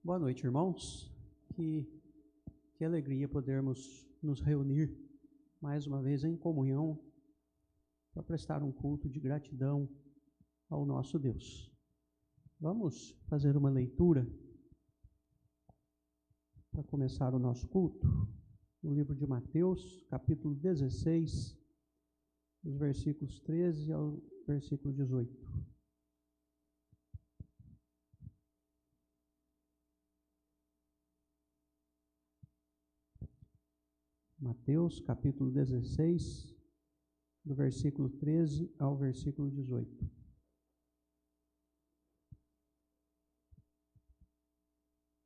Boa noite, irmãos. Que alegria podermos nos reunir mais uma vez em comunhão para prestar um culto de gratidão ao nosso Deus. Vamos fazer uma leitura para começar o nosso culto no livro de Mateus, capítulo 16, dos versículos 13 ao versículo 18. Mateus, capítulo 16, do versículo 13 ao versículo 18.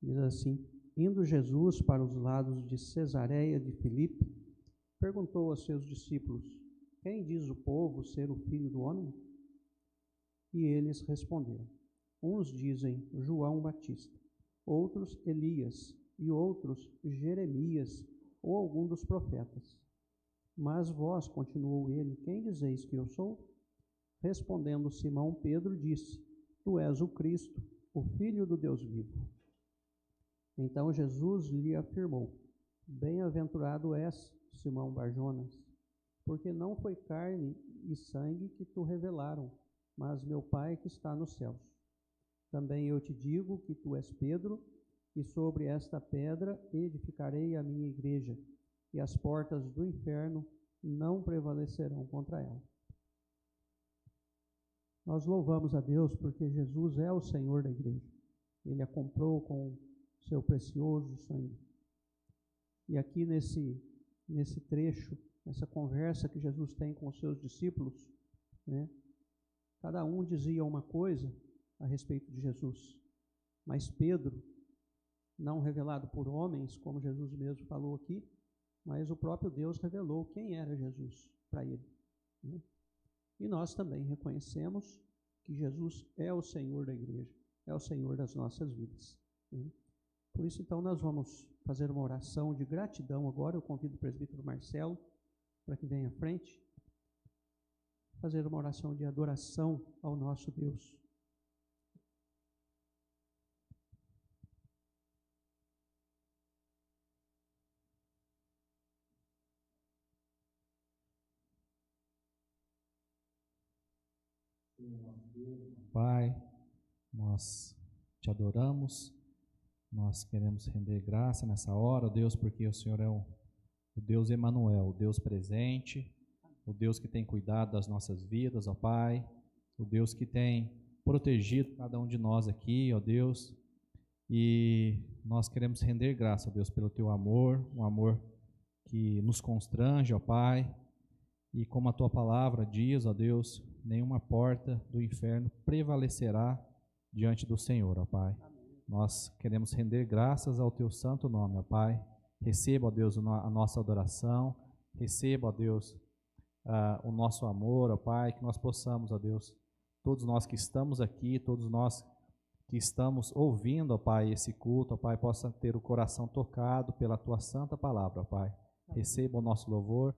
Diz assim: Indo Jesus para os lados de Cesareia de Filipe, perguntou aos seus discípulos: Quem diz o povo ser o Filho do Homem? E eles responderam: Uns dizem João Batista, outros Elias, e outros Jeremias, ou algum dos profetas. Mas vós, continuou ele, quem dizeis que eu sou? Respondendo Simão Pedro, disse: Tu és o Cristo, o Filho do Deus vivo. Então Jesus lhe afirmou: Bem-aventurado és, Simão Barjonas, porque não foi carne e sangue que te revelaram, mas meu Pai que está nos céus. Também eu te digo que tu és Pedro, e sobre esta pedra edificarei a minha igreja, e as portas do inferno não prevalecerão contra ela. Nós louvamos a Deus porque Jesus é o Senhor da igreja. Ele a comprou com seu precioso sangue. E aqui nesse trecho, nessa conversa que Jesus tem com os seus discípulos, né, cada um dizia uma coisa a respeito de Jesus. Mas Pedro, não revelado por homens, como Jesus mesmo falou aqui, mas o próprio Deus revelou quem era Jesus para ele. Né? E nós também reconhecemos que Jesus é o Senhor da igreja, é o Senhor das nossas vidas. Né? Por isso, então, nós vamos fazer uma oração de gratidão agora. Eu convido o presbítero Marcelo para que venha à frente, fazer uma oração de adoração ao nosso Deus. Pai, nós te adoramos, nós queremos render graça nessa hora, Deus, porque o Senhor é o Deus Emanuel, o Deus presente, o Deus que tem cuidado das nossas vidas, ó Pai, o Deus que tem protegido cada um de nós aqui, ó Deus, e nós queremos render graça, ó Deus, pelo teu amor, um amor que nos constrange, ó Pai, e como a tua palavra diz, ó Deus, nenhuma porta do inferno prevalecerá diante do Senhor, ó Pai. Amém. Nós queremos render graças ao teu santo nome, ó Pai. Receba, ó Deus, a nossa adoração, receba, ó Deus, o nosso amor, ó Pai, que nós possamos, ó Deus, todos nós que estamos aqui, todos nós que estamos ouvindo, ó Pai, esse culto, ó Pai, possa ter o coração tocado pela tua santa palavra, ó Pai. Receba o nosso louvor.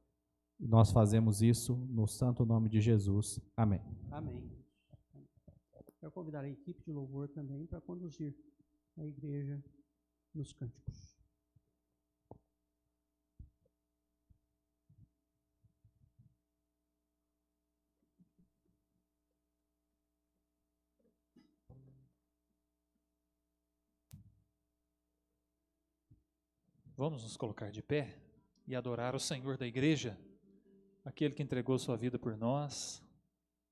E nós fazemos isso no santo nome de Jesus. Amém. Amém. Quero convidar a equipe de louvor também para conduzir a igreja nos cânticos. Vamos nos colocar de pé e adorar o Senhor da igreja, aquele que entregou sua vida por nós,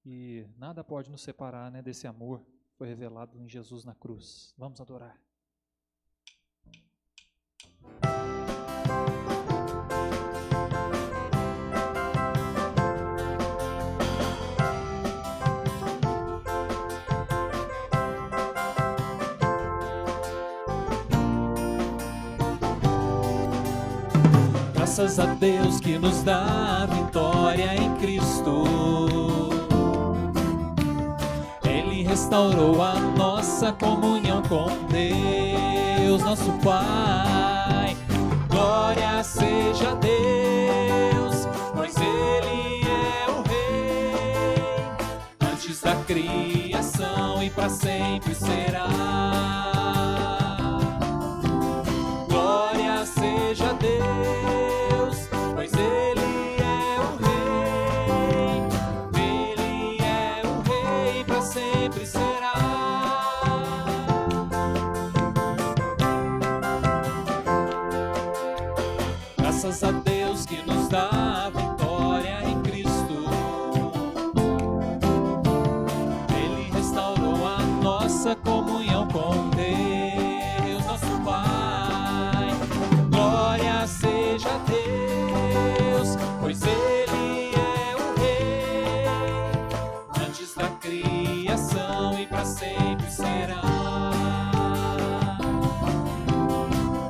e nada pode nos separar, né, desse amor que foi revelado em Jesus na cruz. Vamos adorar. Graças a Deus que nos dá vitória em Cristo. Ele restaurou a nossa comunhão com Deus, nosso Pai. Glória seja a Deus, pois Ele é o Rei. Antes da criação e para sempre será. Graças a Deus que nos dá a vitória em Cristo. Ele restaurou a nossa comunhão com Deus, nosso Pai. Glória seja a Deus, pois Ele é o Rei, antes da criação e para sempre será.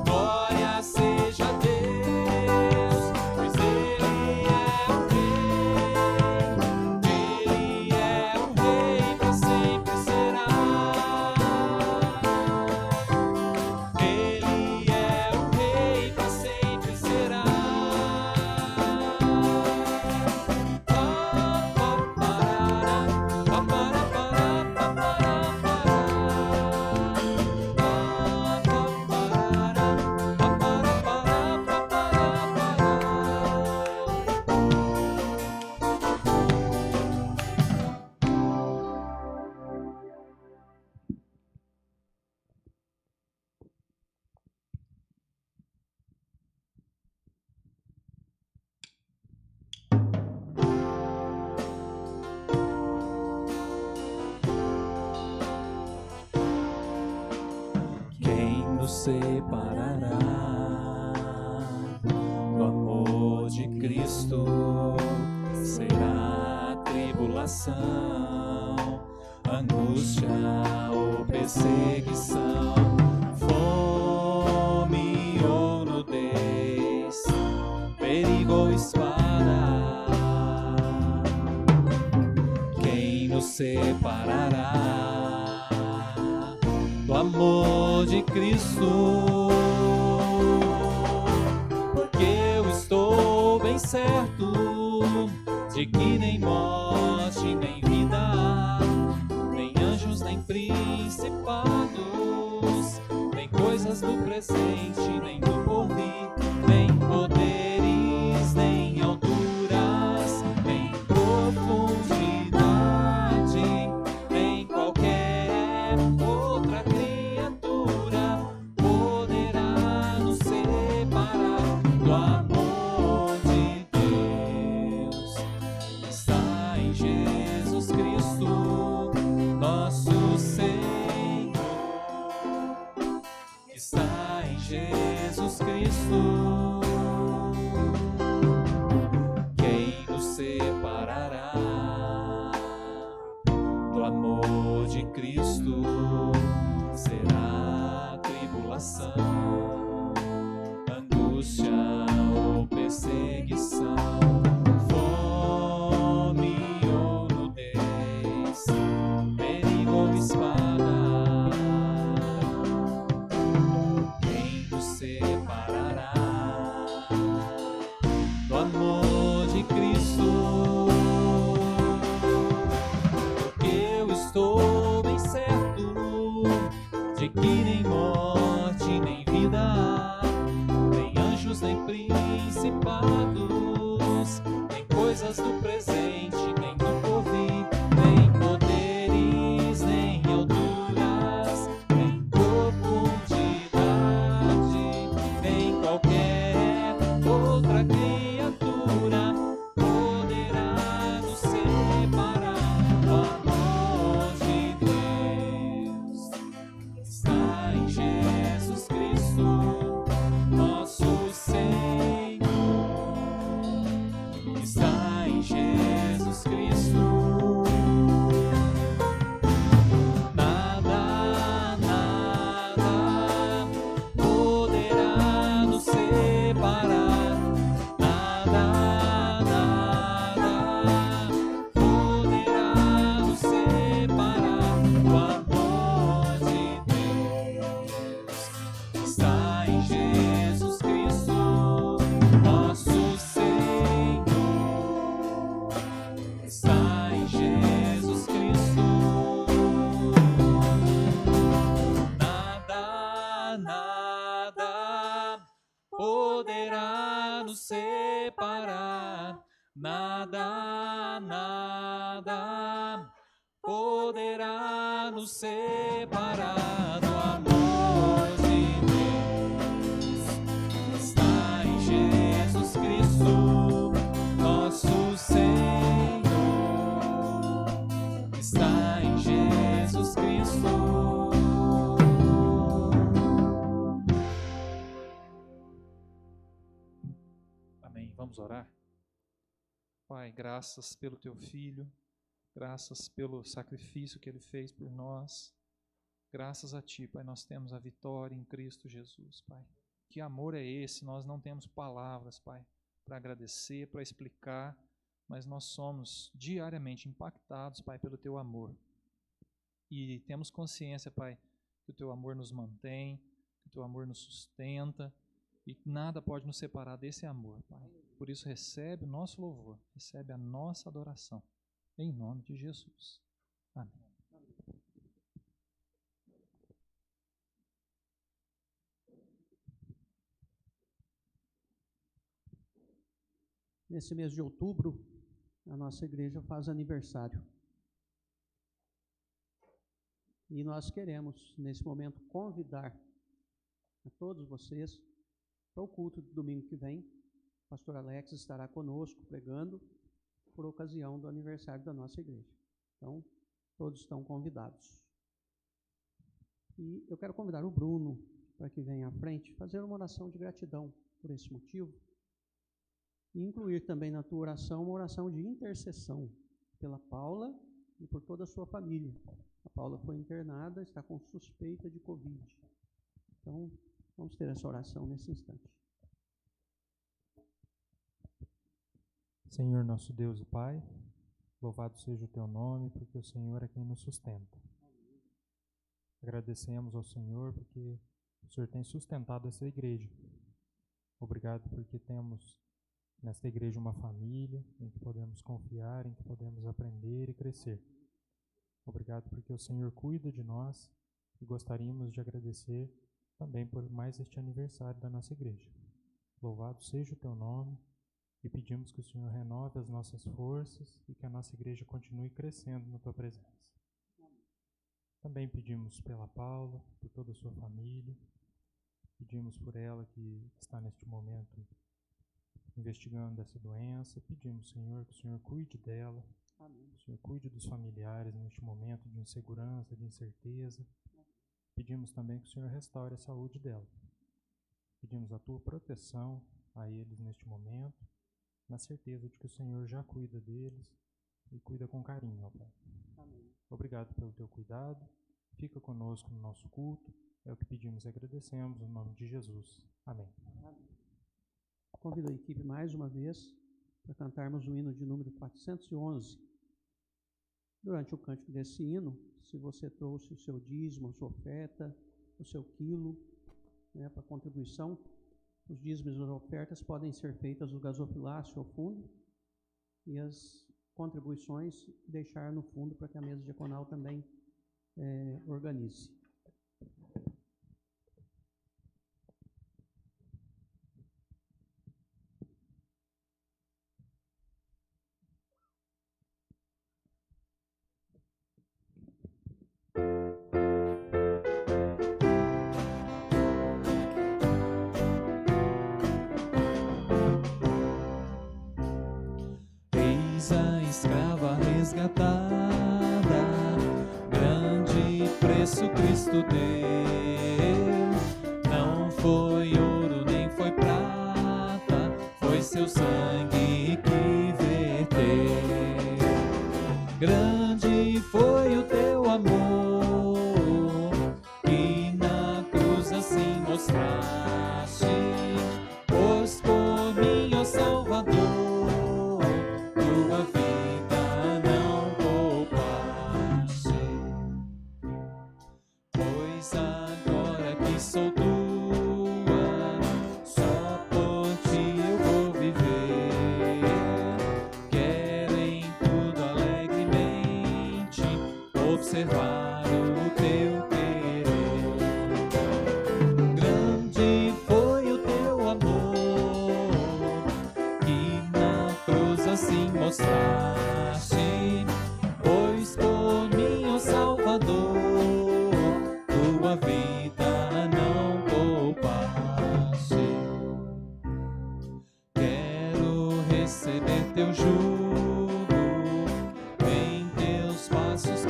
Glória seja a Deus, pois Ele é o Rei. Ele é o Rei, para sempre será. Ele é o Rei, para sempre será. Quem nos separará do amor de Cristo? Será tribulação, angústia ou perseguição, fome ou nudez, perigo ou espada? Quem nos separará do amor de Cristo? Porque eu estou bem certo de que nem morte, nem vida, nem anjos, nem principados, nem coisas do presente, nem do porvir, nem poderes, nem alturas, nem profundidade, nem qualquer outra criatura poderá nos separar do amor de Deus que está em Jesus Cristo, nosso Senhor, que está em Jesus Cristo. Quem nos separará do amor de Cristo? Será tribulação, angústia ou perseguição, fome ou nudez, perigo ou espada? Quem nos separará do amor de Cristo? Porque eu estou bem certo de que nem morte, nem vida, nem anjos, nem principados, nem coisas do presente, nem do porvir, nem poderes, nem alturas, nem profundidade, nem qualquer outra criatura poderá nos separar do amor de Deus que está em Jesus Cristo, nosso Senhor, que está em Jesus Cristo. Nada, nada poderá nos separar. Nada, nada poderá nos separar do amor de Deus que está em Jesus Cristo, nosso Senhor, que está em Jesus Cristo. Nada, nada poderá nos separar. Nada, nada poderá nos separar do amor de Deus que está em Jesus está em Jesus Cristo. Amém. Vamos orar? Pai, graças pelo Teu Filho, graças pelo sacrifício que Ele fez por nós. Graças a Ti, Pai, nós temos a vitória em Cristo Jesus, Pai. Que amor é esse? Nós não temos palavras, Pai, para agradecer, para explicar, mas nós somos diariamente impactados, Pai, pelo Teu amor. E temos consciência, Pai, que o Teu amor nos mantém, que o Teu amor nos sustenta, e nada pode nos separar desse amor, Pai. Por isso, recebe o nosso louvor, recebe a nossa adoração, em nome de Jesus. Amém. Nesse mês de outubro, a nossa igreja faz aniversário. E nós queremos, nesse momento, convidar a todos vocês para o culto do domingo que vem. O pastor Alex estará conosco pregando por ocasião do aniversário da nossa igreja. Então, todos estão convidados. E eu quero convidar o Bruno para que venha à frente fazer uma oração de gratidão por esse motivo. E incluir também na tua oração uma oração de intercessão pela Paula e por toda a sua família. A Paula foi internada, está com suspeita de Covid. Então, vamos ter essa oração nesse instante. Senhor nosso Deus e Pai, louvado seja o Teu nome, porque o Senhor é quem nos sustenta. Agradecemos ao Senhor porque o Senhor tem sustentado essa igreja. Obrigado porque temos nesta igreja uma família em que podemos confiar, em que podemos aprender e crescer. Obrigado porque o Senhor cuida de nós e gostaríamos de agradecer também por mais este aniversário da nossa igreja. Louvado seja o Teu nome e pedimos que o Senhor renove as nossas forças e que a nossa igreja continue crescendo na Tua presença. Também pedimos pela Paula, por toda a sua família, pedimos por ela que está neste momento investigando essa doença, pedimos, Senhor, que o Senhor cuide dela, Amém. que o Senhor cuide dos familiares neste momento de insegurança, de incerteza. Pedimos também que o Senhor restaure a saúde dela. Pedimos a Tua proteção a eles neste momento, na certeza de que o Senhor já cuida deles e cuida com carinho, ó Pai. Amém. Obrigado pelo Teu cuidado, fica conosco no nosso culto, é o que pedimos e agradecemos, no nome de Jesus. Amém. Amém. Convido a equipe mais uma vez para cantarmos o hino de número 411. Durante o cântico desse hino, se você trouxe o seu dízimo, a sua oferta, o seu quilo, para contribuição, os dízimos e as ofertas podem ser feitas no gasofilácio ao fundo e as contribuições deixar no fundo para que a mesa diaconal também organize. A escrava resgatada, grande preço Cristo deu. Não foi ouro nem foi prata, foi seu sangue que verteu. Grande foi o Teu amor, que na cruz assim mostraste, pois por mim, ó Salvador, Tua vida não poupaste. Pois agora que sou Tua, só por Ti eu vou viver. Quero em tudo alegremente observar o Teu querer. Grande foi o Teu amor, que na cruz assim mostraste, pois por mim, ó Salvador, Tua vida não poupaste. Quero receber Teu jugo, em Teus passos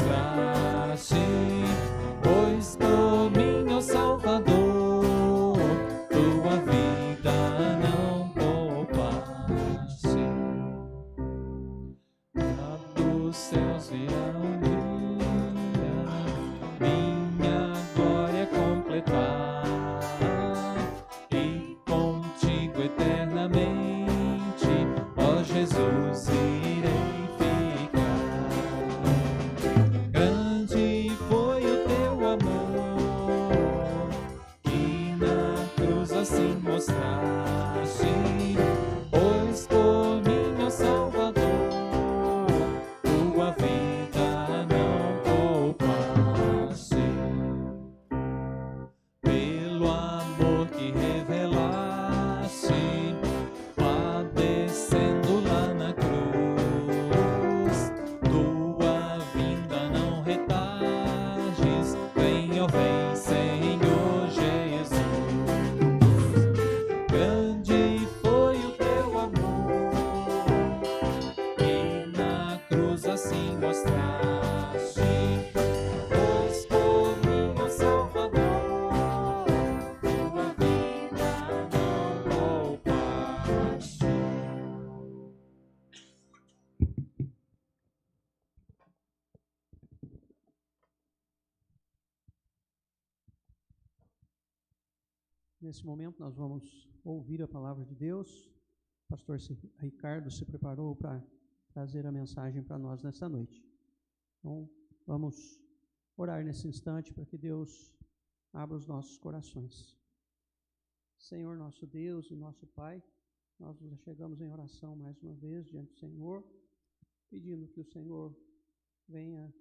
mostraste, pois por mim, ó Salvador, tua vida não poupaste. Lá dos céus virá um dia, minha glória completar, e contigo eternamente, ó Jesus, irei ficar. Grande foi o teu amor, que na cruz assim mostraste, pois por mim, ó Salvador, tua vida não poupaste. Pelo amor que revelaste, padecendo lá na cruz, tua vinda não retardes, vem, ó vem, Senhor Jesus. Grande foi o teu amor, que na cruz assim mostraste, pois por mim, ó Salvador, tua vida não poupaste. Nesse momento nós vamos ouvir a palavra de Deus. O pastor Ricardo se preparou para trazer a mensagem para nós nessa noite. Então, vamos orar nesse instante para que Deus abra os nossos corações. Senhor, nosso Deus e nosso Pai, nós nos chegamos em oração mais uma vez diante do Senhor, pedindo que o Senhor venha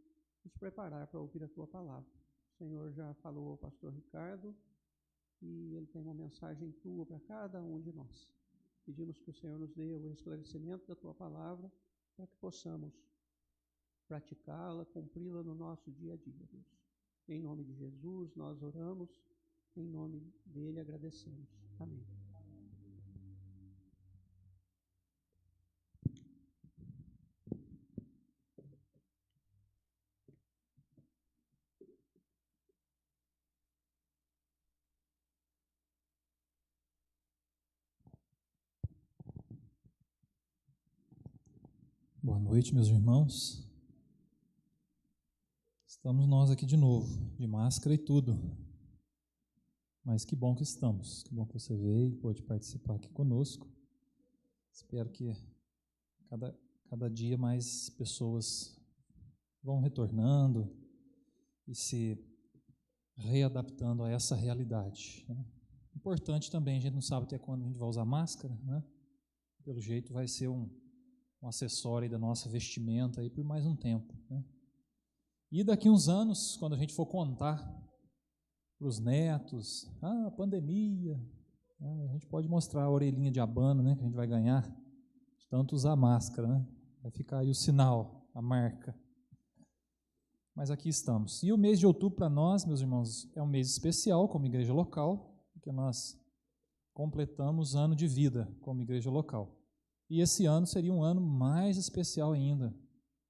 nos preparar para ouvir a Tua palavra. O Senhor já falou ao pastor Ricardo e ele tem uma mensagem Tua para cada um de nós. Pedimos que o Senhor nos dê o esclarecimento da Tua palavra para que possamos praticá-la, cumpri-la no nosso dia a dia, Deus. Em nome de Jesus nós oramos, em nome dele agradecemos. Amém. Boa noite, meus irmãos. Estamos nós aqui de novo, de máscara e tudo. Mas que bom que estamos, que bom que você veio e pôde participar aqui conosco. Espero que cada dia mais pessoas vão retornando e se readaptando a essa realidade, né? Importante também, a gente não sabe até quando a gente vai usar máscara, né? Pelo jeito vai ser um acessório aí da nossa vestimenta aí por mais um tempo, né? E daqui uns anos, quando a gente for contar para os netos, pandemia, a gente pode mostrar a orelhinha de abano, né, que a gente vai ganhar de tanto usar máscara, né? Vai ficar aí o sinal, a marca. Mas aqui estamos. E o mês de outubro para nós, meus irmãos, é um mês especial como igreja local, porque nós completamos ano de vida como igreja local. E esse ano seria um ano mais especial ainda,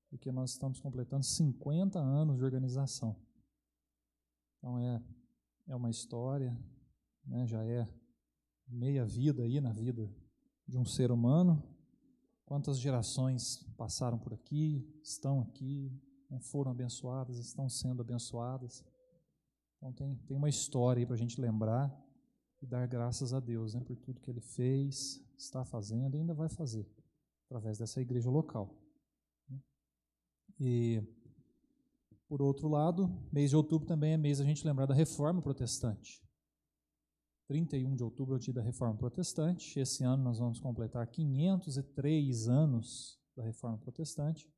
porque nós estamos completando 50 anos de organização. Então é uma história, né, já é meia vida aí na vida de um ser humano. Quantas gerações passaram por aqui, estão aqui, né, foram abençoadas, estão sendo abençoadas. Então tem uma história aí para a gente lembrar e dar graças a Deus, né, por tudo que Ele fez, está fazendo e ainda vai fazer, através dessa igreja local. E, por outro lado, mês de outubro também é mês a gente lembrar da Reforma Protestante. 31 de outubro é o dia da Reforma Protestante. Esse ano nós vamos completar 503 anos da Reforma Protestante.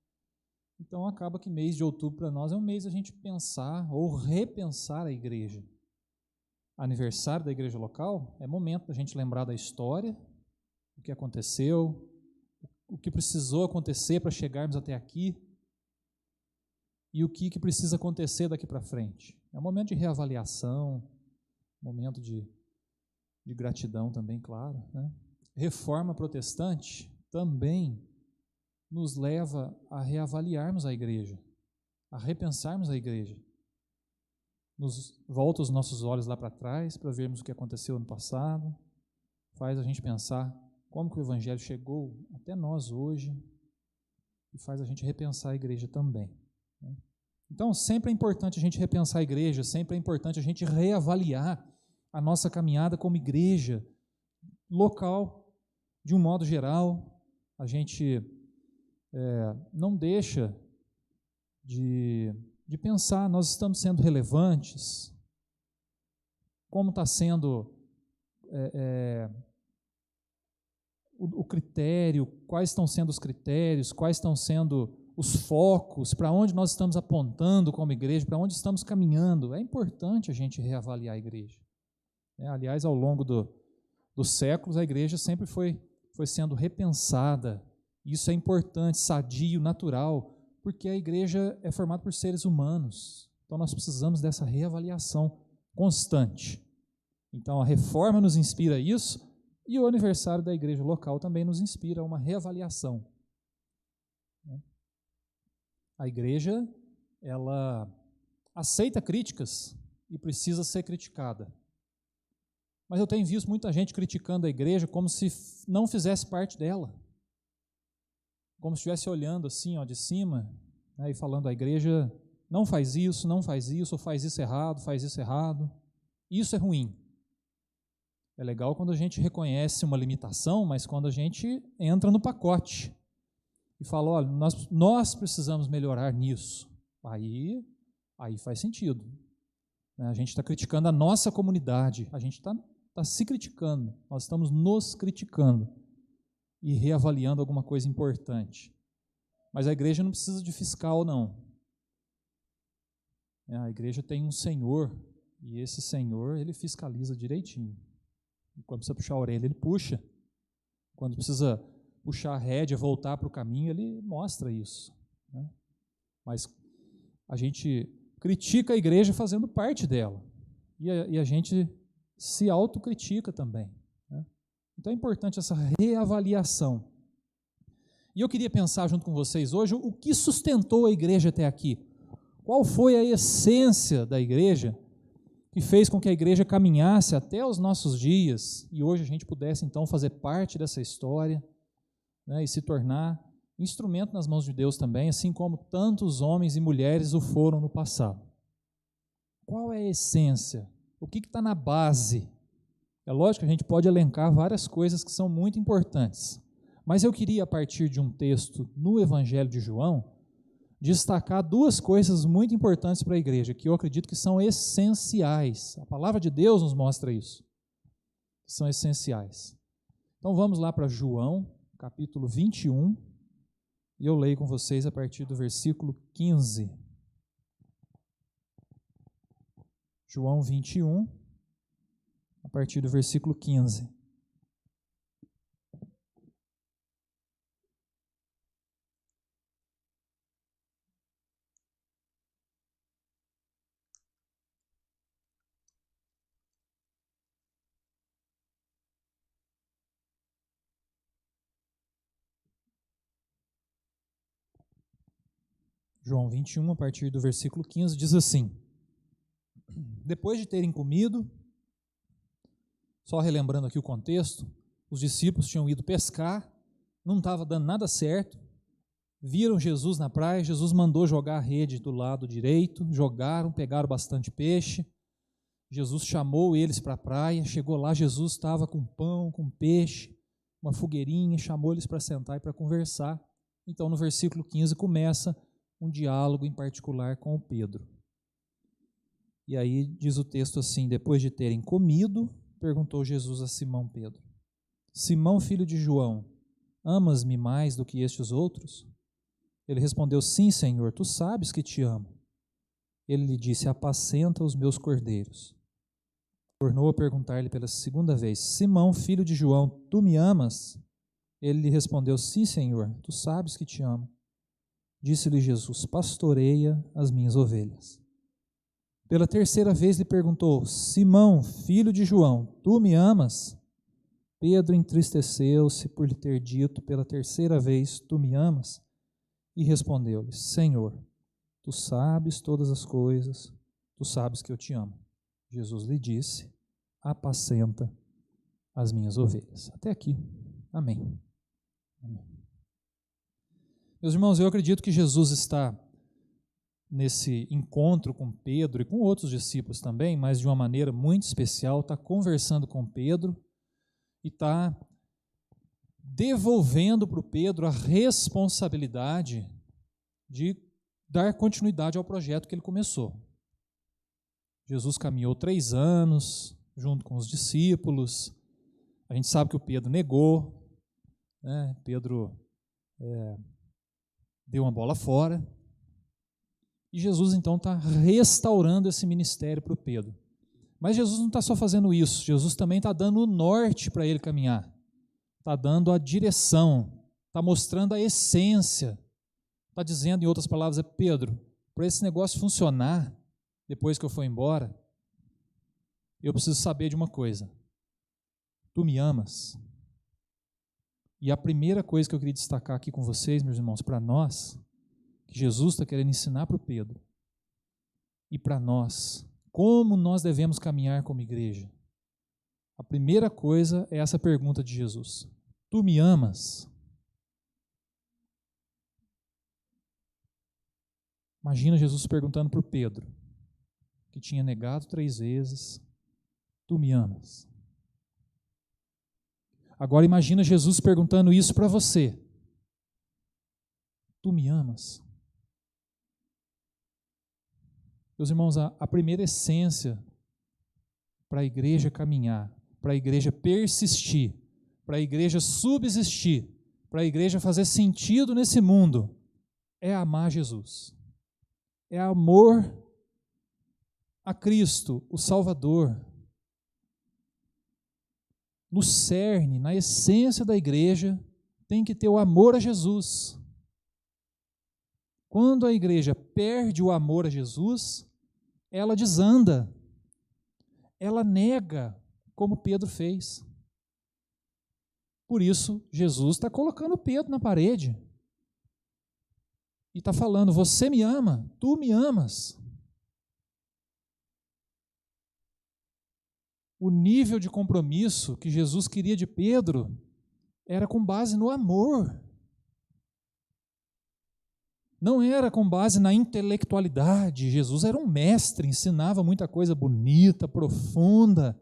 Então acaba que mês de outubro para nós é um mês a gente pensar ou repensar a igreja. Aniversário da igreja local é momento da gente lembrar da história, o que aconteceu, o que precisou acontecer para chegarmos até aqui e o que precisa acontecer daqui para frente. É um momento de reavaliação, momento de gratidão também, claro, né? Reforma protestante também nos leva a reavaliarmos a igreja. a repensarmos a igreja. Volta os nossos olhos lá para trás para vermos o que aconteceu no passado, faz a gente pensar como que o Evangelho chegou até nós hoje e faz a gente repensar a igreja também. Então, sempre é importante a gente repensar a igreja, sempre é importante a gente reavaliar a nossa caminhada como igreja local, de um modo geral. A gente não deixa de pensar, nós estamos sendo relevantes, como está sendo o critério, quais estão sendo os critérios, quais estão sendo os focos, para onde nós estamos apontando como igreja, para onde estamos caminhando. É importante a gente reavaliar a igreja. Aliás, ao longo dos séculos, a igreja sempre foi sendo repensada. Isso é importante, sadio, natural, porque a igreja é formada por seres humanos. Então, nós precisamos dessa reavaliação constante. Então, a reforma nos inspira a isso, e o aniversário da igreja local também nos inspira a uma reavaliação. A igreja, ela aceita críticas e precisa ser criticada. Mas eu tenho visto muita gente criticando a igreja como se não fizesse parte dela. Como se estivesse olhando assim, de cima, e falando: a igreja não faz isso, ou faz isso errado, faz isso errado. Isso é ruim. É legal quando a gente reconhece uma limitação, mas quando a gente entra no pacote e fala: olha, nós precisamos melhorar nisso. Aí faz sentido. A gente está criticando a nossa comunidade, a gente está se criticando, nós estamos nos criticando e reavaliando alguma coisa importante. Mas a igreja não precisa de fiscal, não. A igreja tem um Senhor, e esse Senhor, ele fiscaliza direitinho. E quando precisa puxar a orelha, ele puxa. Quando precisa puxar a rédea, voltar para o caminho, ele mostra isso. Mas a gente critica a igreja fazendo parte dela. E a gente se autocritica também. Então é importante essa reavaliação. E eu queria pensar junto com vocês hoje o que sustentou a igreja até aqui. Qual foi a essência da igreja que fez com que a igreja caminhasse até os nossos dias e hoje a gente pudesse então fazer parte dessa história, e se tornar instrumento nas mãos de Deus também, assim como tantos homens e mulheres o foram no passado. Qual é a essência? O que está na base? É lógico que a gente pode elencar várias coisas que são muito importantes, mas eu queria, a partir de um texto no Evangelho de João, destacar duas coisas muito importantes para a igreja, que eu acredito que são essenciais. A palavra de Deus nos mostra isso, que são essenciais. Então vamos lá para João, capítulo 21, e eu leio com vocês a partir do versículo 15. João 21, a partir do versículo 15. João 21, a partir do versículo 15, diz assim: depois de terem comido, só relembrando aqui o contexto, os discípulos tinham ido pescar, não estava dando nada certo, viram Jesus na praia, Jesus mandou jogar a rede do lado direito, jogaram, pegaram bastante peixe, Jesus chamou eles para a praia, chegou lá, Jesus estava com pão, com peixe, uma fogueirinha, chamou eles para sentar e para conversar. Então no versículo 15 começa um diálogo em particular com o Pedro. E aí diz o texto assim: depois de terem comido, perguntou Jesus a Simão Pedro: Simão, filho de João, amas-me mais do que estes outros? Ele respondeu: sim, Senhor, tu sabes que te amo. Ele lhe disse: apacenta os meus cordeiros. Tornou a perguntar-lhe pela segunda vez: Simão, filho de João, tu me amas? Ele lhe respondeu: sim, Senhor, tu sabes que te amo. Disse-lhe Jesus: pastoreia as minhas ovelhas. Pela terceira vez lhe perguntou: Simão, filho de João, tu me amas? Pedro entristeceu-se por lhe ter dito pela terceira vez: tu me amas? E respondeu-lhe: Senhor, tu Tu sabes todas as coisas, tu sabes que eu te amo. Jesus lhe disse: apacenta as minhas ovelhas. Até aqui. Amém. Amém. Meus irmãos, eu acredito que Jesus está nesse encontro com Pedro e com outros discípulos também, mas de uma maneira muito especial, está conversando com Pedro e está devolvendo para o Pedro a responsabilidade de dar continuidade ao projeto que ele começou. Jesus caminhou 3 anos junto com os discípulos. A gente sabe que o Pedro negou, né? Pedro deu uma bola fora. E Jesus, então, está restaurando esse ministério para o Pedro. Mas Jesus não está só fazendo isso, Jesus também está dando o norte para ele caminhar. Está dando a direção, está mostrando a essência. Está dizendo, em outras palavras, Pedro, para esse negócio funcionar, depois que eu for embora, eu preciso saber de uma coisa. Tu me amas? E a primeira coisa que eu queria destacar aqui com vocês, meus irmãos, para nós, que Jesus está querendo ensinar para o Pedro e para nós, como nós devemos caminhar como igreja. A primeira coisa é essa pergunta de Jesus: tu me amas? Imagina Jesus perguntando para o Pedro, que tinha negado 3 vezes, tu me amas? Agora imagina Jesus perguntando isso para você, tu me amas? Meus irmãos, a primeira essência para a igreja caminhar, para a igreja persistir, para a igreja subsistir, para a igreja fazer sentido nesse mundo, é amar Jesus. É amor a Cristo, o Salvador. No cerne, na essência da igreja, tem que ter o amor a Jesus. Quando a igreja perde o amor a Jesus, ela desanda, ela nega, como Pedro fez. Por isso, Jesus está colocando Pedro na parede e está falando: você me ama, tu me amas. O nível de compromisso que Jesus queria de Pedro era com base no amor. Não era com base na intelectualidade. Jesus era um mestre, ensinava muita coisa bonita, profunda.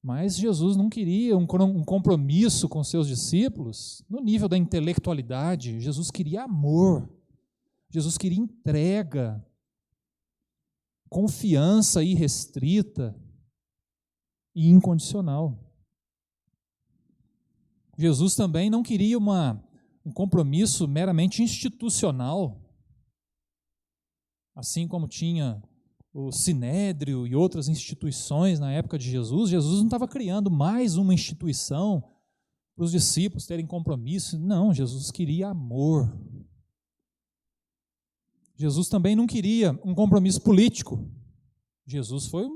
Mas Jesus não queria um compromisso com seus discípulos no nível da intelectualidade. Jesus queria amor. Jesus queria entrega, confiança irrestrita e incondicional. Jesus também não queria um compromisso meramente institucional, assim como tinha o Sinédrio e outras instituições na época de Jesus. Jesus não estava criando mais uma instituição para os discípulos terem compromisso. Não, Jesus queria amor. Jesus também não queria um compromisso político. Jesus foi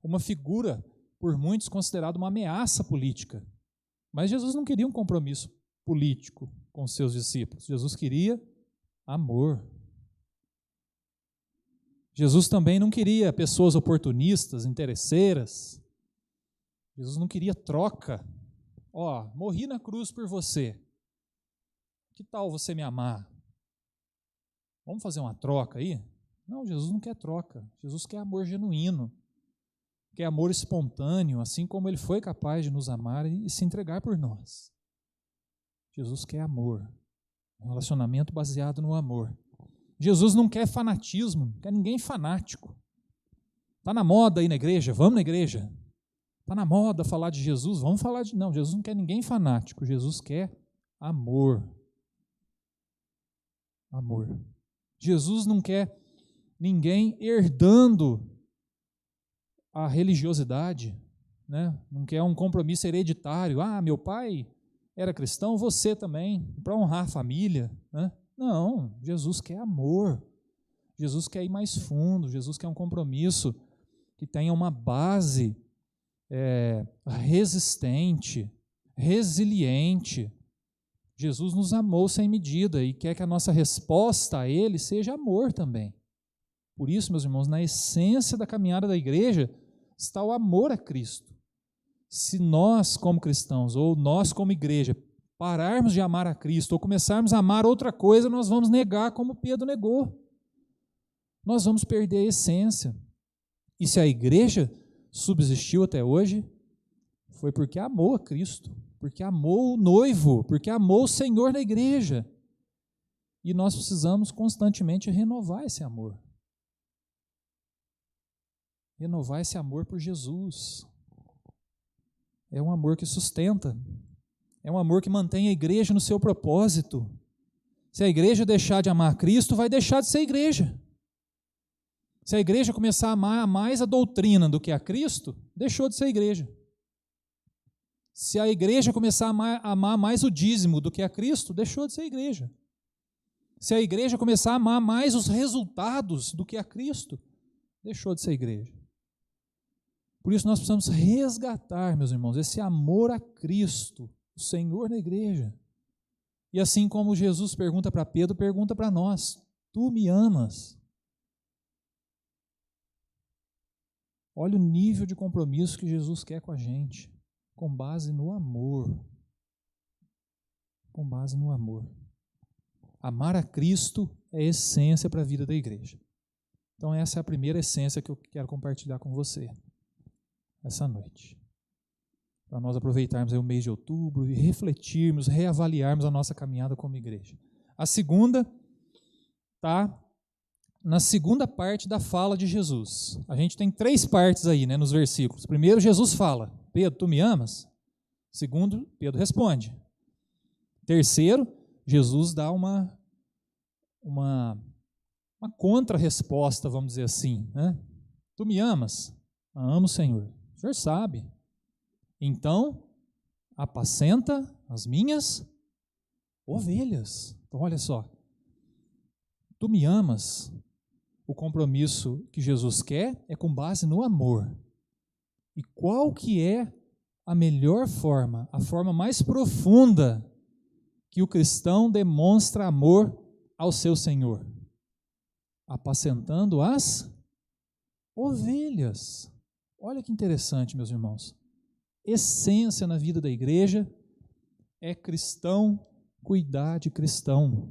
uma figura, por muitos, considerada uma ameaça política. Mas Jesus não queria um compromisso político com seus discípulos. Jesus queria amor. Jesus também não queria pessoas oportunistas, interesseiras. Jesus não queria troca. Morri na cruz por você. Que tal você me amar? Vamos fazer uma troca aí? Não, Jesus não quer troca. Jesus quer amor genuíno. Quer amor espontâneo, assim como Ele foi capaz de nos amar e se entregar por nós. Jesus quer amor, um relacionamento baseado no amor. Jesus não quer fanatismo, não quer ninguém fanático. Está na moda aí na igreja? Vamos na igreja. Está na moda falar de Jesus? Vamos falar de... Não, Jesus não quer ninguém fanático, Jesus quer amor. Amor. Jesus não quer ninguém herdando a religiosidade, né? Não quer um compromisso hereditário. Meu pai era cristão, você também, para honrar a família, né? Não, Jesus quer amor. Jesus quer ir mais fundo. Jesus quer um compromisso que tenha uma base resistente, resiliente, Jesus nos amou sem medida e quer que a nossa resposta a Ele seja amor também. Por isso, meus irmãos, na essência da caminhada da igreja está o amor a Cristo. Se nós, como cristãos, ou nós, como igreja, pararmos de amar a Cristo ou começarmos a amar outra coisa, nós vamos negar como Pedro negou. Nós vamos perder a essência. E se a igreja subsistiu até hoje, foi porque amou a Cristo, porque amou o noivo, porque amou o Senhor da igreja. E nós precisamos constantemente renovar esse amor. Renovar esse amor por Jesus. É um amor que sustenta. É um amor que mantém a igreja no seu propósito. Se a igreja deixar de amar Cristo, vai deixar de ser igreja. Se a igreja começar a amar mais a doutrina do que a Cristo, deixou de ser igreja. Se a igreja começar a amar mais o dízimo do que a Cristo, deixou de ser igreja. Se a igreja começar a amar mais os resultados do que a Cristo, deixou de ser igreja. Por isso nós precisamos resgatar, meus irmãos, esse amor a Cristo, o Senhor da igreja. E assim como Jesus pergunta para Pedro, pergunta para nós: tu me amas? Olha o nível de compromisso que Jesus quer com a gente, com base no amor. Com base no amor. Amar a Cristo é essência para a vida da igreja. Então essa é a primeira essência que eu quero compartilhar com você essa noite. Para nós aproveitarmos aí o mês de outubro e refletirmos, reavaliarmos a nossa caminhada como igreja. A segunda está na segunda parte da fala de Jesus. A gente tem 3 partes aí, né, nos versículos. Primeiro, Jesus fala: Pedro, tu me amas? Segundo, Pedro responde. Terceiro, Jesus dá uma contra-resposta, vamos dizer assim, né? Tu me amas? Amo, Senhor. O Senhor sabe. Então, apacenta as minhas ovelhas. Então, olha só. Tu me amas? O compromisso que Jesus quer é com base no amor. E qual que é a melhor forma, a forma mais profunda que o cristão demonstra amor ao seu Senhor? Apacentando as ovelhas. Olha que interessante, meus irmãos. Essência na vida da igreja é cristão cuidar de cristão.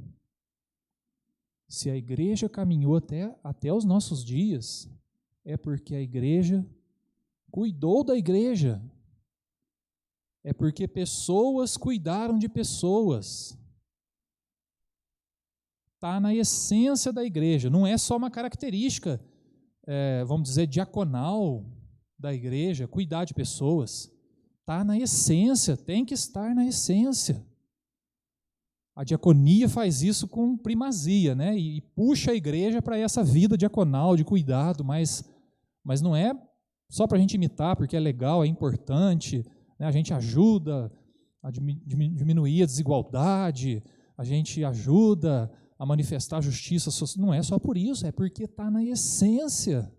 Se a igreja caminhou até os nossos dias, é porque a igreja cuidou da igreja. É porque pessoas cuidaram de pessoas. Está na essência da igreja, não é só uma característica, vamos dizer, diaconal da igreja, cuidar de pessoas. Está na essência, tem que estar na essência. A diaconia faz isso com primazia, né? E puxa a igreja para essa vida diaconal, de cuidado, mas não é só para a gente imitar, porque é legal, é importante, né? A gente ajuda a diminuir a desigualdade, a gente ajuda a manifestar a justiça social. Não é só por isso, é porque está na essência.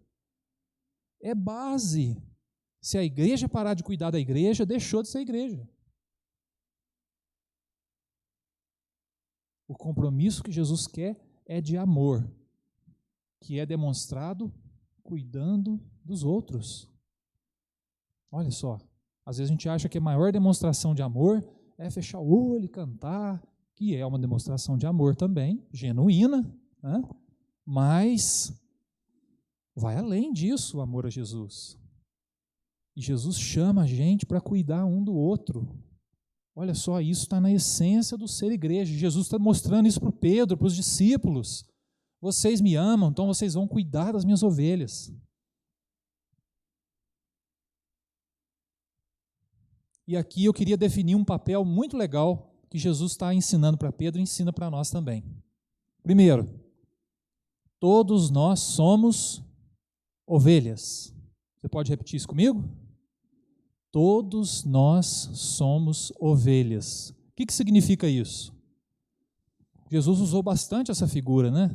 É base. Se a igreja parar de cuidar da igreja, deixou de ser igreja. O compromisso que Jesus quer é de amor, que é demonstrado cuidando dos outros. Olha só, às vezes a gente acha que a maior demonstração de amor é fechar o olho e cantar, que é uma demonstração de amor também, genuína, né? Mas vai além disso o amor a Jesus. E Jesus chama a gente para cuidar um do outro. Olha só, isso está na essência do ser igreja. Jesus está mostrando isso para o Pedro, para os discípulos. Vocês me amam, então vocês vão cuidar das minhas ovelhas. E aqui eu queria definir um papel muito legal que Jesus está ensinando para Pedro e ensina para nós também. Primeiro, todos nós somos ovelhas. Você pode repetir isso comigo? Todos nós somos ovelhas. O que significa isso? Jesus usou bastante essa figura, né?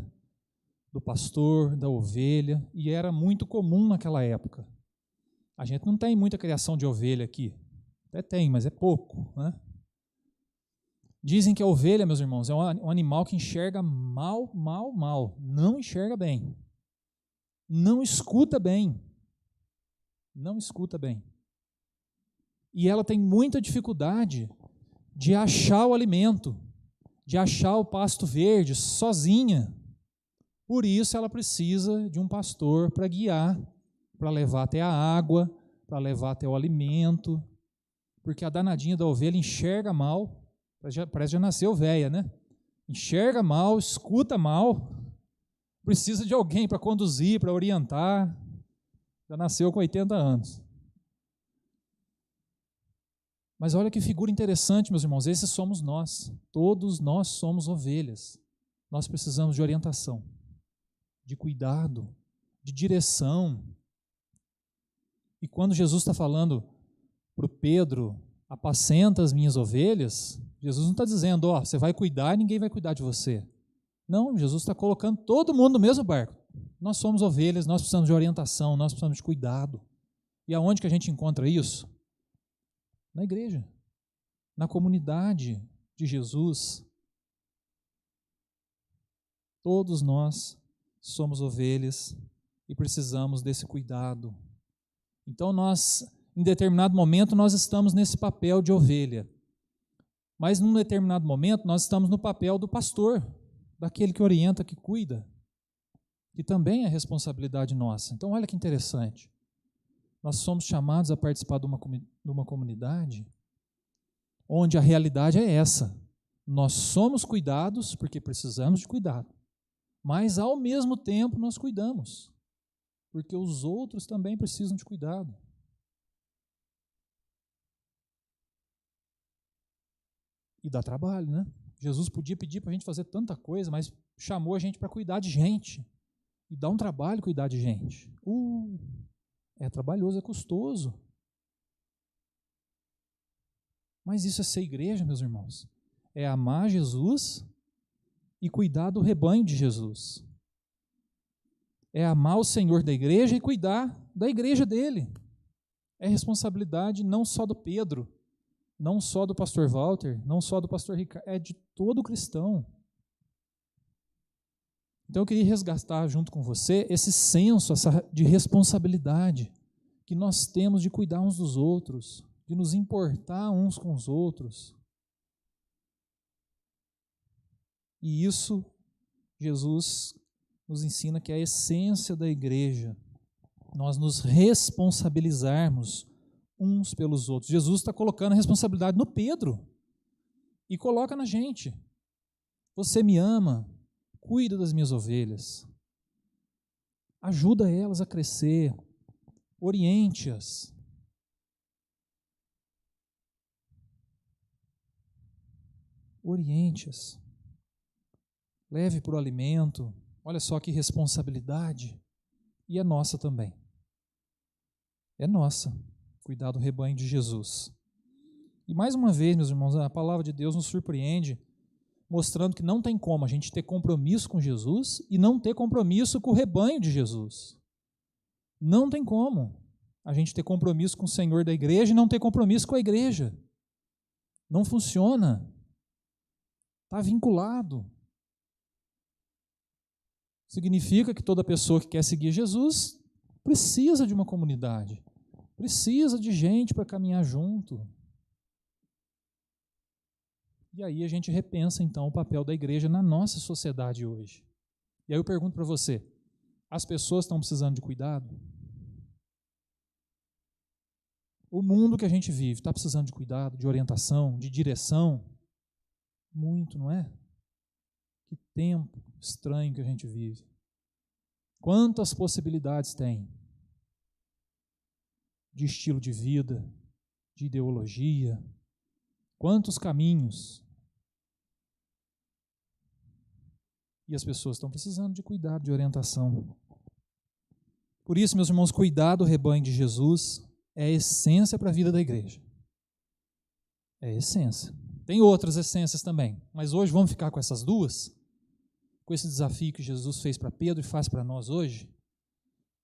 Do pastor, da ovelha, e era muito comum naquela época. A gente não tem muita criação de ovelha aqui. Até tem, mas é pouco, né? Dizem que a ovelha, meus irmãos, é um animal que enxerga mal, não enxerga bem, não escuta bem, e ela tem muita dificuldade de achar o alimento, de achar o pasto verde sozinha. Por isso ela precisa de um pastor para guiar, para levar até a água, para levar até o alimento, porque a danadinha da ovelha enxerga mal, parece que já nasceu velha, né? Enxerga mal, escuta mal, precisa de alguém para conduzir, para orientar, já nasceu com 80 anos. Mas olha que figura interessante, meus irmãos, esses somos nós, todos nós somos ovelhas, nós precisamos de orientação, de cuidado, de direção. E quando Jesus está falando para o Pedro, apacenta as minhas ovelhas, Jesus não está dizendo, você vai cuidar e ninguém vai cuidar de você. Não, Jesus está colocando todo mundo no mesmo barco. Nós somos ovelhas, nós precisamos de orientação, nós precisamos de cuidado. E aonde que a gente encontra isso? Na igreja, na comunidade de Jesus. Todos nós somos ovelhas e precisamos desse cuidado. Então nós, em determinado momento, nós estamos nesse papel de ovelha. Mas num determinado momento, nós estamos no papel do pastor, daquele que orienta, que cuida, que também é responsabilidade nossa. Então olha que interessante. Nós somos chamados a participar de uma comunidade onde a realidade é essa. Nós somos cuidados porque precisamos de cuidado, mas ao mesmo tempo nós cuidamos, porque os outros também precisam de cuidado. E dá trabalho, né? Jesus podia pedir para a gente fazer tanta coisa, mas chamou a gente para cuidar de gente. E dá um trabalho cuidar de gente. É trabalhoso, é custoso. Mas isso é ser igreja, meus irmãos. É amar Jesus e cuidar do rebanho de Jesus. É amar o Senhor da igreja e cuidar da igreja dele. É responsabilidade não só do Pedro, não só do pastor Walter, não só do pastor Ricardo, é de todo cristão. Então eu queria resgatar junto com você esse senso de responsabilidade que nós temos de cuidar uns dos outros, de nos importar uns com os outros. E isso Jesus nos ensina que é a essência da igreja, nós nos responsabilizarmos uns pelos outros. Jesus está colocando a responsabilidade no Pedro e coloca na gente. Você me ama, cuida das minhas ovelhas, ajuda elas a crescer, oriente-as. Oriente-as. Leve para o alimento. Olha só que responsabilidade. E é nossa também. É nossa. Cuidar do rebanho de Jesus. E mais uma vez, meus irmãos, a palavra de Deus nos surpreende, mostrando que não tem como a gente ter compromisso com Jesus e não ter compromisso com o rebanho de Jesus. Não tem como a gente ter compromisso com o Senhor da igreja e não ter compromisso com a igreja. Não funciona. Está vinculado. Significa que toda pessoa que quer seguir Jesus precisa de uma comunidade, precisa de gente para caminhar junto. E aí a gente repensa então o papel da igreja na nossa sociedade hoje. E aí eu pergunto para você, as pessoas estão precisando de cuidado? O mundo que a gente vive está precisando de cuidado, de orientação, de direção? Muito, não é? Que tempo estranho que a gente vive. Quantas possibilidades tem de estilo de vida, de ideologia, quantos caminhos. E as pessoas estão precisando de cuidado, de orientação. Por isso, meus irmãos, cuidar do rebanho de Jesus é a essência para a vida da igreja. É a essência. Tem outras essências também, mas hoje vamos ficar com essas duas, com esse desafio que Jesus fez para Pedro e faz para nós hoje.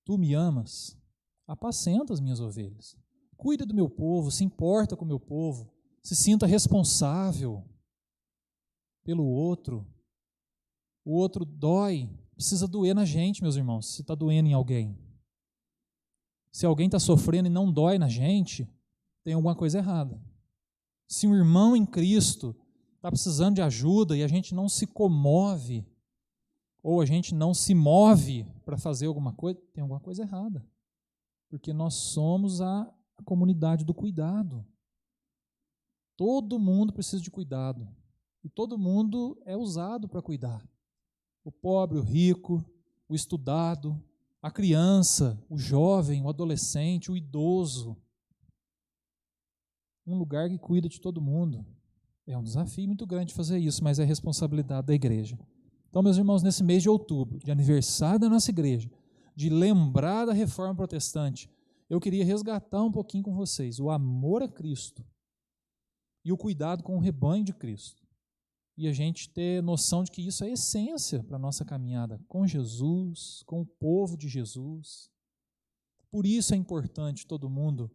Tu me amas, apacenta as minhas ovelhas, cuida do meu povo, se importa com o meu povo, se sinta responsável. pelo outro. O outro dói, precisa doer na gente, meus irmãos, se está doendo em alguém. Se alguém está sofrendo e não dói na gente, tem alguma coisa errada. Se um irmão em Cristo está precisando de ajuda e a gente não se comove, ou a gente não se move para fazer alguma coisa, tem alguma coisa errada. Porque nós somos a comunidade do cuidado. Todo mundo precisa de cuidado. E todo mundo é usado para cuidar. O pobre, o rico, o estudado, a criança, o jovem, o adolescente, o idoso. Um lugar que cuida de todo mundo. É um desafio muito grande fazer isso, mas é responsabilidade da igreja. Então, meus irmãos, nesse mês de outubro, de aniversário da nossa igreja, de lembrar da Reforma Protestante, eu queria resgatar um pouquinho com vocês o amor a Cristo e o cuidado com o rebanho de Cristo. E a gente ter noção de que isso é essência para a nossa caminhada com Jesus, com o povo de Jesus. Por isso é importante todo mundo.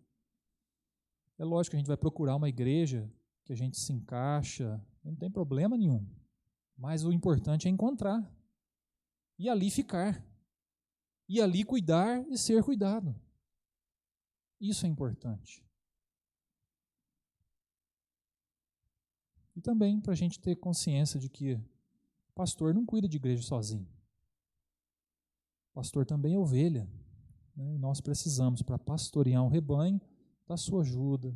É lógico que a gente vai procurar uma igreja que a gente se encaixa, não tem problema nenhum. Mas o importante é encontrar. E ali ficar. E ali cuidar e ser cuidado. Isso é importante. E também para a gente ter consciência de que pastor não cuida de igreja sozinho. Pastor também é ovelha. Né? E nós precisamos, para pastorear um rebanho, da sua ajuda,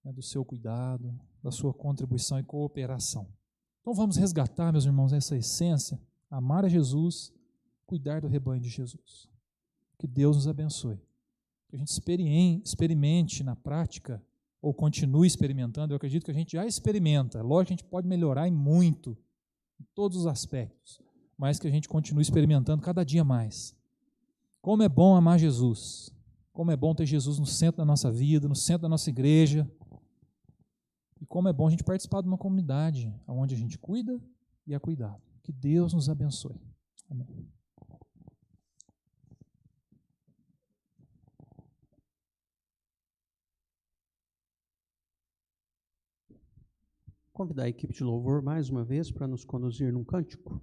né? Do seu cuidado, da sua contribuição e cooperação. Então vamos resgatar, meus irmãos, essa essência, amar a Jesus, cuidar do rebanho de Jesus. Que Deus nos abençoe. Que a gente experimente na prática, ou continue experimentando. Eu acredito que a gente já experimenta. Lógico que a gente pode melhorar em muito, em todos os aspectos, mas que a gente continue experimentando cada dia mais. Como é bom amar Jesus. Como é bom ter Jesus no centro da nossa vida, no centro da nossa igreja. E como é bom a gente participar de uma comunidade onde a gente cuida e é cuidado. Que Deus nos abençoe. Amém. Convidar a equipe de louvor mais uma vez para nos conduzir num cântico.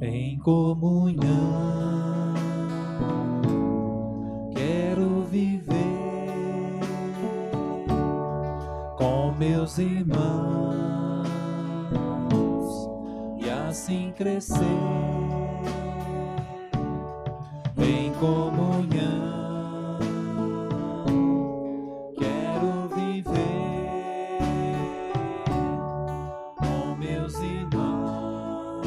Em comunhão, quero viver com meus irmãos e assim crescer. Em comunhão, quero viver com meus irmãos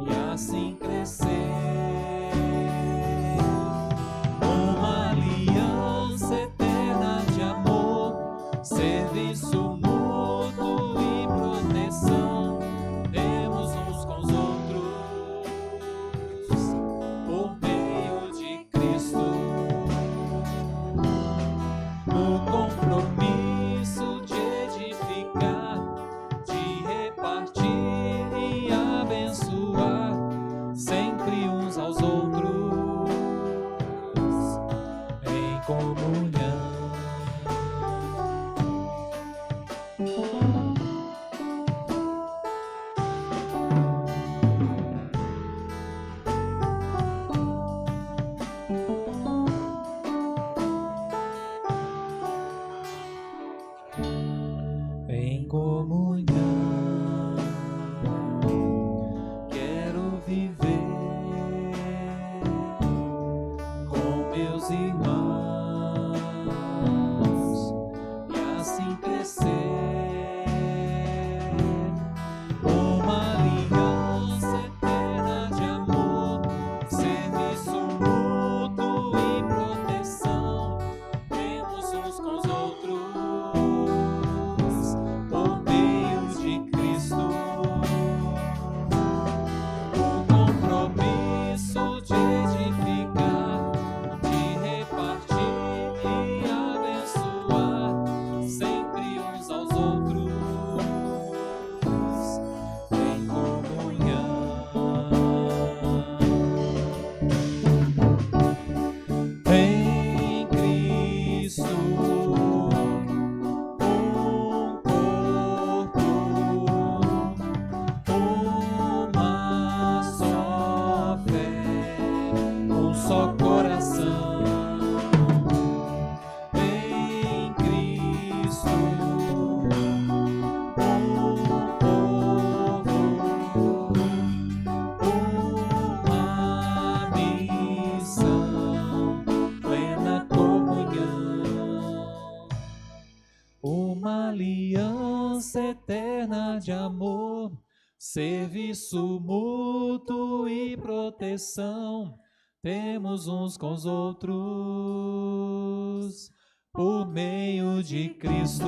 e assim crescer. Uma aliança eterna de amor, serviço mútuo e proteção. Temos uns com os outros por meio de Cristo. O compromisso de edificar, de repartir e abençoar sempre uns aos outros em comunhão. Em comunhão, quero viver com meus irmãos uma aliança eterna de amor, serviço mútuo e proteção temos uns com os outros por meio de Cristo.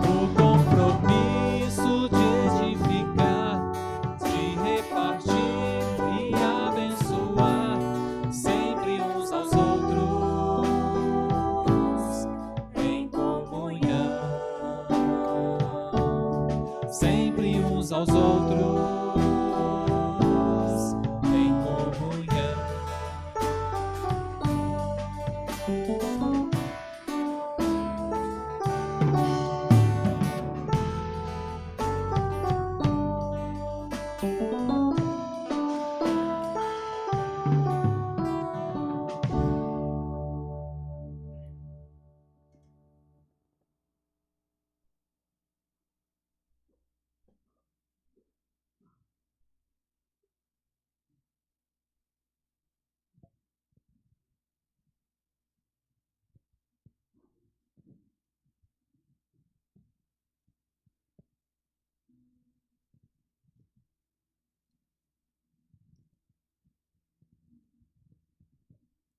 O compromisso de edificar, de repartir e abençoar sempre uns aos outros em comunhão, sempre uns aos outros em comunhão.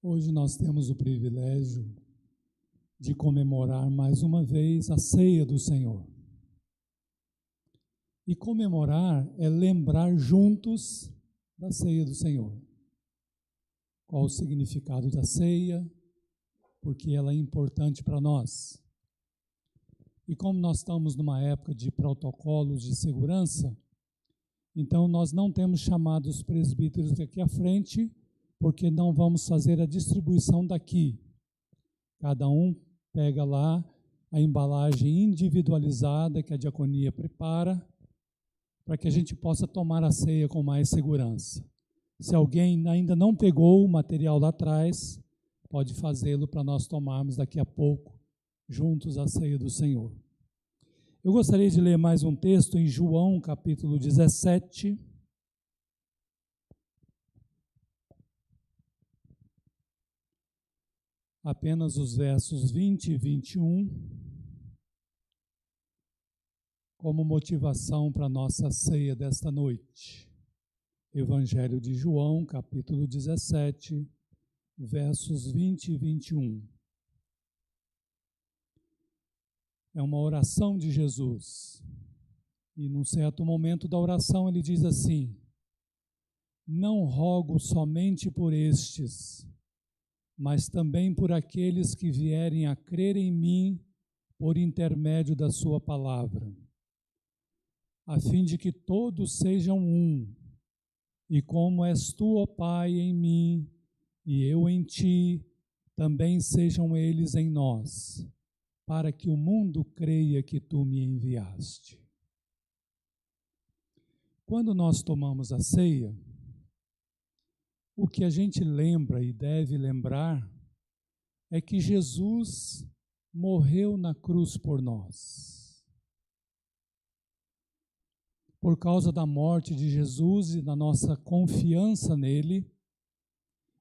Hoje nós temos o privilégio de comemorar mais uma vez a ceia do Senhor. E comemorar é lembrar juntos da ceia do Senhor. Qual o significado da ceia? Porque ela é importante para nós. E como nós estamos numa época de protocolos de segurança, então nós não temos chamado os presbíteros aqui à frente, porque não vamos fazer a distribuição daqui. Cada um pega lá a embalagem individualizada que a diaconia prepara, para que a gente possa tomar a ceia com mais segurança. Se alguém ainda não pegou o material lá atrás, pode fazê-lo para nós tomarmos daqui a pouco, juntos a ceia do Senhor. Eu gostaria de ler mais um texto em João, capítulo 17, apenas os versos 20 e 21, como motivação para a nossa ceia desta noite. Evangelho de João, capítulo 17, versos 20 e 21. É uma oração de Jesus. E num certo momento da oração ele diz assim: não rogo somente por estes, mas também por aqueles que vierem a crer em mim por intermédio da sua palavra, a fim de que todos sejam um, e como és tu, ó Pai, em mim, e eu em ti, também sejam eles em nós, para que o mundo creia que tu me enviaste. Quando nós tomamos a ceia, o que a gente lembra e deve lembrar é que Jesus morreu na cruz por nós. Por causa da morte de Jesus e da nossa confiança nele,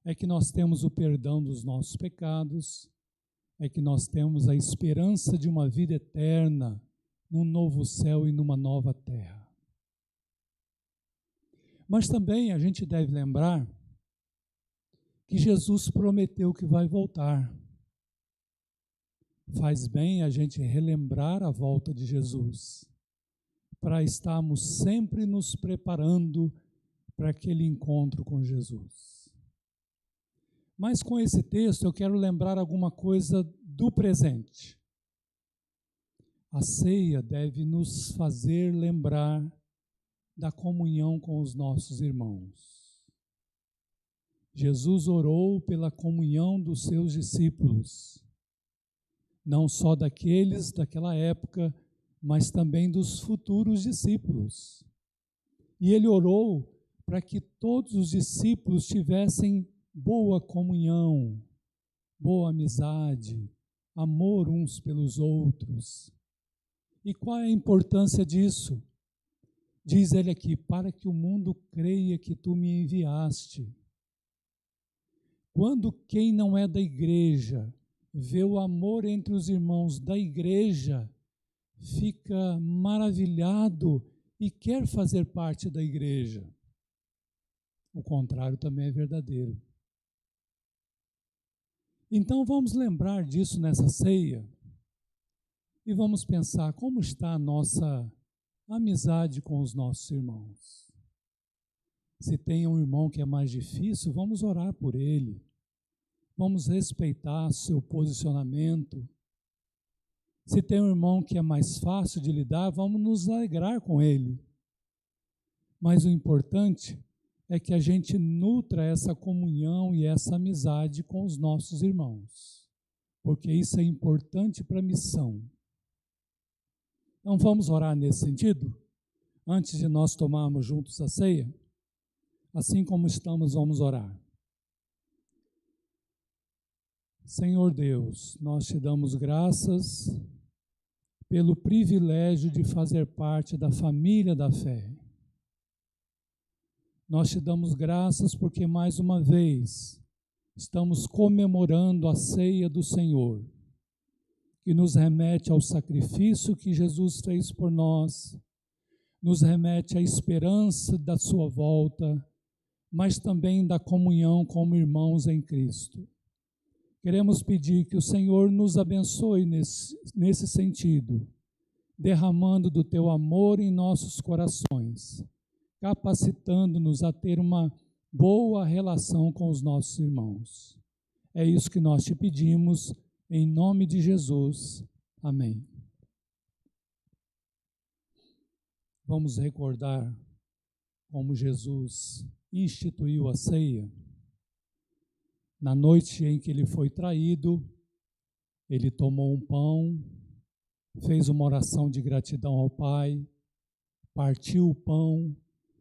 é que nós temos o perdão dos nossos pecados, é que nós temos a esperança de uma vida eterna num novo céu e numa nova terra. Mas também a gente deve lembrar que Jesus prometeu que vai voltar. Faz bem a gente relembrar a volta de Jesus, para estarmos sempre nos preparando para aquele encontro com Jesus. Mas com esse texto eu quero lembrar alguma coisa do presente. A ceia deve nos fazer lembrar da comunhão com os nossos irmãos. Jesus orou pela comunhão dos seus discípulos, não só daqueles daquela época, mas também dos futuros discípulos. E ele orou para que todos os discípulos tivessem boa comunhão, boa amizade, amor uns pelos outros. E qual é a importância disso? Diz ele aqui: para que o mundo creia que tu me enviaste. Quando quem não é da igreja vê o amor entre os irmãos da igreja, fica maravilhado e quer fazer parte da igreja. O contrário também é verdadeiro. Então vamos lembrar disso nessa ceia e vamos pensar como está a nossa amizade com os nossos irmãos. Se tem um irmão que é mais difícil, vamos orar por ele. Vamos respeitar seu posicionamento. Se tem um irmão que é mais fácil de lidar, vamos nos alegrar com ele. Mas o importante é que a gente nutra essa comunhão e essa amizade com os nossos irmãos, porque isso é importante para a missão. Então vamos orar nesse sentido? Antes de nós tomarmos juntos a ceia? Assim como estamos, vamos orar. Senhor Deus, nós te damos graças pelo privilégio de fazer parte da família da fé. Nós te damos graças porque mais uma vez estamos comemorando a ceia do Senhor, que nos remete ao sacrifício que Jesus fez por nós, nos remete à esperança da sua volta, mas também da comunhão como irmãos em Cristo. Queremos pedir que o Senhor nos abençoe nesse sentido, derramando do teu amor em nossos corações, capacitando-nos a ter uma boa relação com os nossos irmãos. É isso que nós te pedimos, em nome de Jesus. Amém. Vamos recordar como Jesus instituiu a ceia. Na noite em que ele foi traído, ele tomou um pão, fez uma oração de gratidão ao Pai, partiu o pão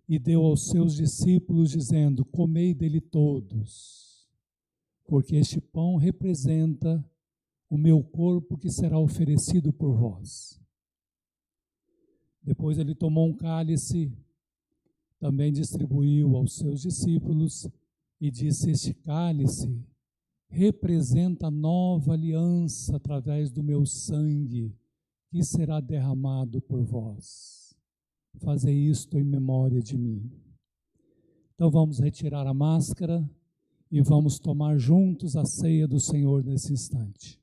e deu aos seus discípulos, dizendo: comei dele todos, porque este pão representa o meu corpo que será oferecido por vós. Depois ele tomou um cálice, também distribuiu aos seus discípulos e disse: este cálice representa a nova aliança através do meu sangue, que será derramado por vós. Fazei isto em memória de mim. Então vamos retirar a máscara e vamos tomar juntos a ceia do Senhor nesse instante.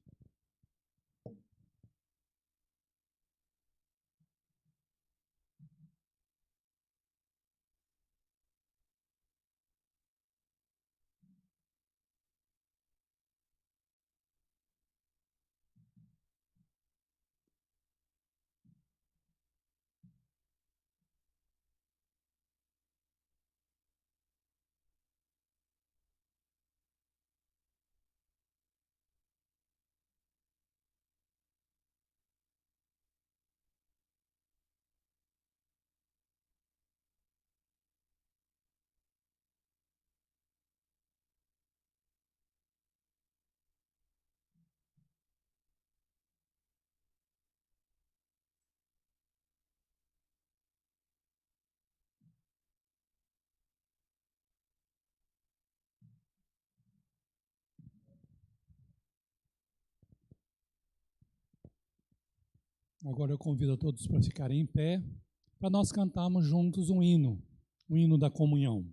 Agora eu convido a todos para ficarem em pé, para nós cantarmos juntos um hino da comunhão.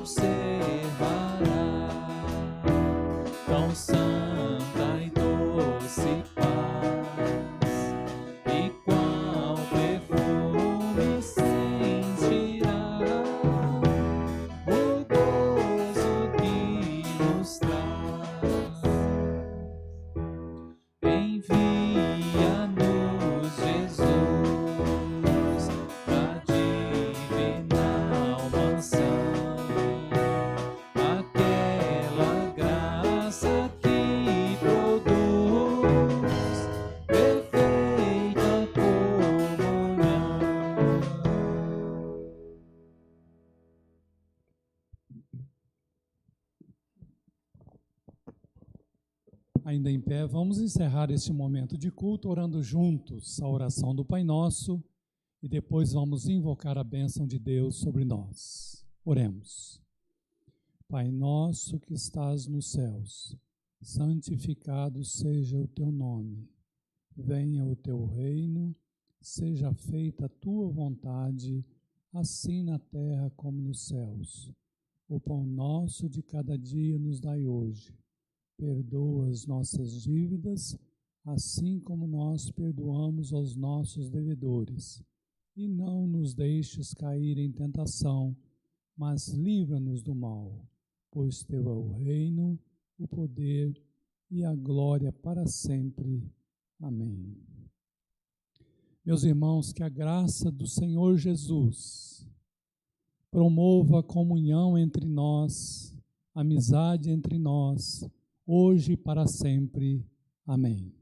observará tão santa e doce paz, e qual perfume sentirá o gozo que nos traz. Envia-nos, Jesus, da divinal mansão, aquela graça que produz perfeita comunhão. Ainda em pé, vamos encerrar este momento de culto orando juntos a oração do Pai Nosso e depois vamos invocar a bênção de Deus sobre nós. Oremos. Pai nosso que estás nos céus, santificado seja o teu nome. Venha o teu reino, seja feita a tua vontade, assim na terra como nos céus. O pão nosso de cada dia nos dai hoje. Perdoa as nossas dívidas, assim como nós perdoamos aos nossos devedores. E não nos deixes cair em tentação, mas livra-nos do mal, pois teu é o reino, o poder e a glória para sempre. Amém. Meus irmãos, que a graça do Senhor Jesus promova a comunhão entre nós, amizade entre nós, hoje e para sempre. Amém.